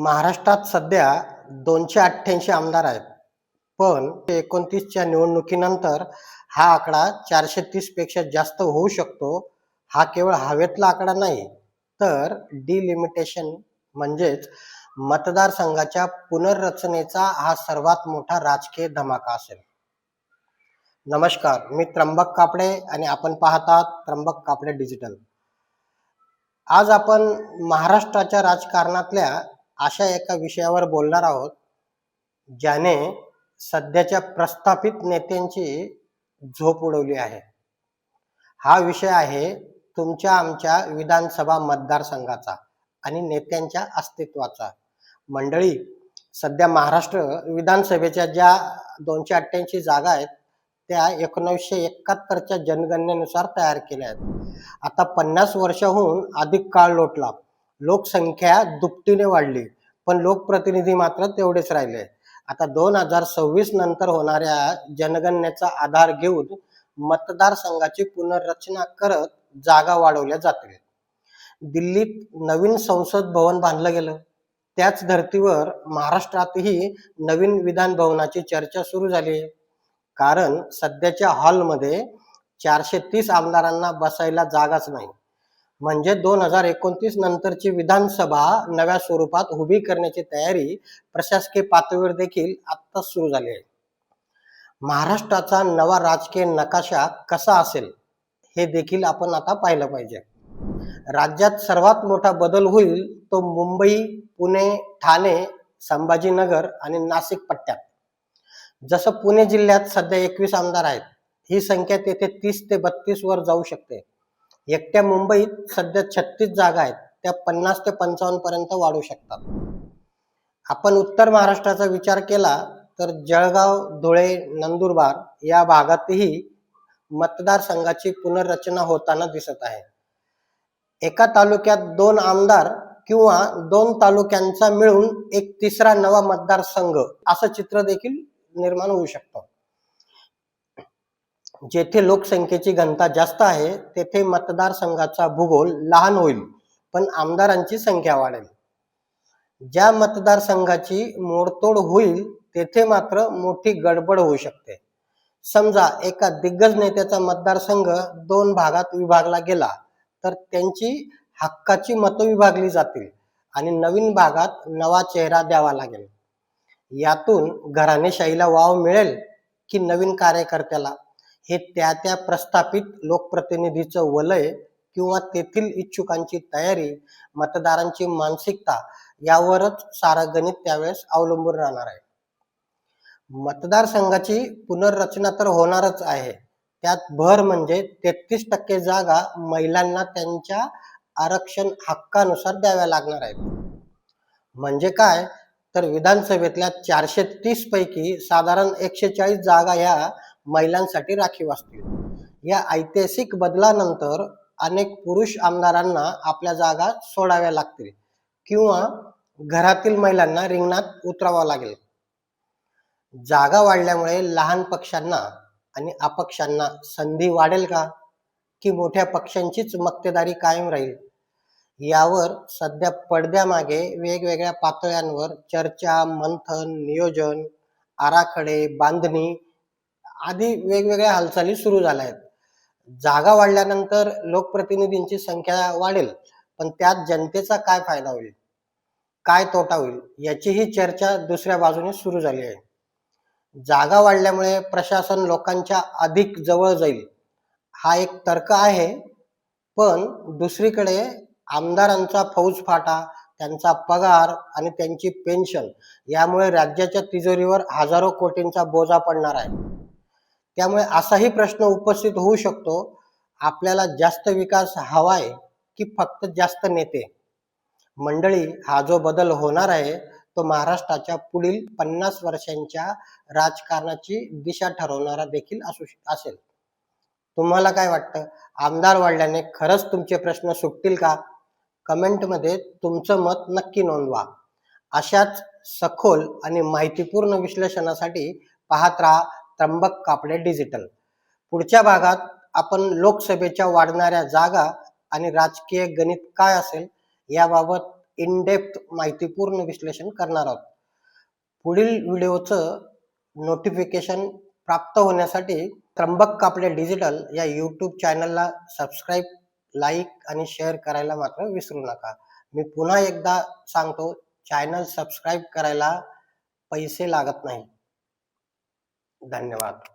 महाराष्ट्रात सध्या 288 आमदार आहेत. पण 29च्या निवडणुकीनंतर हा आकडा 430 पेक्षा जास्त होऊ शकतो. हा केवळ हवेतला आकडा नाही, तर डिलिमिटेशन म्हणजेच मतदारसंघाच्या पुनर्रचनेचा हा सर्वात मोठा राजकीय धमाका असेल. नमस्कार, मी त्र्यंबक कापडे आणि आपण पाहत आहात त्र्यंबक कापडे डिजिटल. आज आपण महाराष्ट्राच्या राजकारणातल्या अशा एका विषयावर बोलणार आहोत, ज्याने सध्याच्या प्रस्थापित नेत्यांची झोप उडवली आहे. हा विषय आहे तुमच्या आमच्या विधानसभा मतदारसंघाचा आणि नेत्यांच्या अस्तित्वाचा. मंडळी, सध्या महाराष्ट्र विधानसभेच्या ज्या 288 जागा आहेत त्या 1971च्या जनगणनेनुसार तयार केल्या आहेत. आता 50 वर्षाहून अधिक काळ लोटला. लोकसंख्या दुपटीने वाढली, पण लोकप्रतिनिधी मात्र तेवढेच राहिले. आता 2026 नंतर होणाऱ्या जनगणनेचा आधार घेऊन मतदारसंघाची पुनर्रचना करत जागा वाढवल्या जातील. दिल्लीत नवीन संसद भवन बांधलं गेलं. त्याच धर्तीवर महाराष्ट्रातही नवीन विधान भवनाची चर्चा सुरू झाली आहे. कारण सध्याच्या हॉलमध्ये 430 आमदारांना बसायला जागाच नाही. म्हणजे 2029 नंतरची विधानसभा नव्या स्वरूपात उभी करण्याची तयारी प्रशासकीय पातळीवर देखील आत्ताच सुरू झाली आहे. महाराष्ट्राचा नवा राजकीय नकाशा कसा असेल हे देखील आपण आता पाहिलं पाहिजे. राज्यात सर्वात मोठा बदल होईल तो मुंबई, पुणे, ठाणे, संभाजीनगर आणि नाशिक पट्ट्यात. जसं पुणे जिल्ह्यात सध्या 21 आमदार आहेत, ही संख्या तेथे 30 ते 32 वर जाऊ शकते. एकट्या मुंबईत सध्या 36 जागा आहेत, त्या 50 ते 55 पर्यंत वाढू शकतात. आपण उत्तर महाराष्ट्राचा विचार केला तर जळगाव, धुळे, नंदुरबार या भागातही मतदारसंघाची पुनर्रचना होताना दिसत आहे. एका तालुक्यात 2 आमदार किंवा 2 तालुक्यांचा मिळून एक तिसरा नवा मतदारसंघ असं चित्र देखील निर्माण होऊ शकतं. जेथे लोकसंख्येची घनता जास्त आहे तेथे मतदारसंघाचा भूगोल लहान होईल, पण आमदारांची संख्या वाढेल. ज्या मतदारसंघाची मोडतोड होईल तेथे मात्र मोठी गडबड होऊ शकते. समजा एका दिग्गज नेत्याचा मतदारसंघ 2 भागात विभागला गेला तर त्यांची हक्काची मतं विभागली जातील आणि नवीन भागात नवा चेहरा द्यावा लागेल. यातून घराणेशाहीला वाव मिळेल की नवीन कार्यकर्त्याला, हे त्या प्रस्थापित लोकप्रतिनिधीचं वलय किंवा तेथील इच्छुकांची तयारी, मतदारांची मानसिकता यावरच सारं गणित त्यावेळेस अवलंबून राहणार आहे. मतदारसंघाची पुनर्रचना तर होणारच आहे, त्यात भर म्हणजे 33% जागा महिलांना त्यांच्या आरक्षण हक्कानुसार द्याव्या लागणार आहेत. म्हणजे काय, तर विधानसभेतल्या 430 पैकी साधारण 140 जागा ह्या महिलांसाठी राखीव असतील. या ऐतिहासिक बदलानंतर अनेक पुरुष आमदारांना आपल्या जागा सोडाव्या लागतील किंवा घरातील महिलांना रिंगणात उतरावं लागेल. जागा वाढल्यामुळे लहान पक्षांना आणि अपक्षांना संधी वाढेल का, की मोठ्या पक्षांचीच मक्तेदारी कायम राहील, यावर सध्या पडद्यामागे वेगवेगळ्या पातळ्यांवर चर्चा, मंथन, नियोजन, आराखडे, बांधणी आदी वेगवेगळ्या हालचाली सुरू झाल्या आहेत. जागा वाढल्यानंतर लोकप्रतिनिधींची संख्या वाढेल, पण त्यात जनतेचा काय फायदा होईल, काय तोटा होईल, याचीही चर्चा दुसऱ्या बाजूने सुरू झाली आहे. जागा वाढल्यामुळे प्रशासन लोकांच्या अधिक जवळ जाईल, हा एक तर्क आहे. पण दुसरीकडे आमदारांचा फौजफाटा, त्यांचा पगार आणि त्यांची पेन्शन यामुळे राज्याच्या तिजोरीवर हजारो कोटींचा बोजा पडणार आहे. त्यामुळे असाही प्रश्न उपस्थित होऊ शकतो, आपल्याला जास्त विकास हवाय की फक्त जास्त नेते? मंडळी, हा जो बदल होणार आहे तो महाराष्ट्राच्या पुढील 50 वर्षांच्या राजकारणाची दिशा ठरवणारा देखील असेल. तुम्हाला काय वाटतं? आमदार वाढल्याने खरंच तुमचे प्रश्न सुटतील का? कमेंटमध्ये तुमचं मत नक्की नोंदवा. अशाच सखोल आणि माहितीपूर्ण विश्लेषणासाठी पाहत राहा त्र्यंबक कापडे डिजिटल. पुढच्या भागात आपण लोकसभेच्या वाढणाऱ्या जागा आणि राजकीय गणित काय असेल याबाबत इन डेप्थ माहितीपूर्ण विश्लेषण करणार आहोत. पुढील व्हिडिओचं नोटिफिकेशन प्राप्त होण्यासाठी त्र्यंबक कापडे डिजिटल या यूट्यूब चॅनलला सबस्क्राईब, लाईक आणि शेअर करायला मात्र विसरू नका. मी पुन्हा एकदा सांगतो, चॅनल सबस्क्राईब करायला पैसे लागत नाही. धन्यवाद.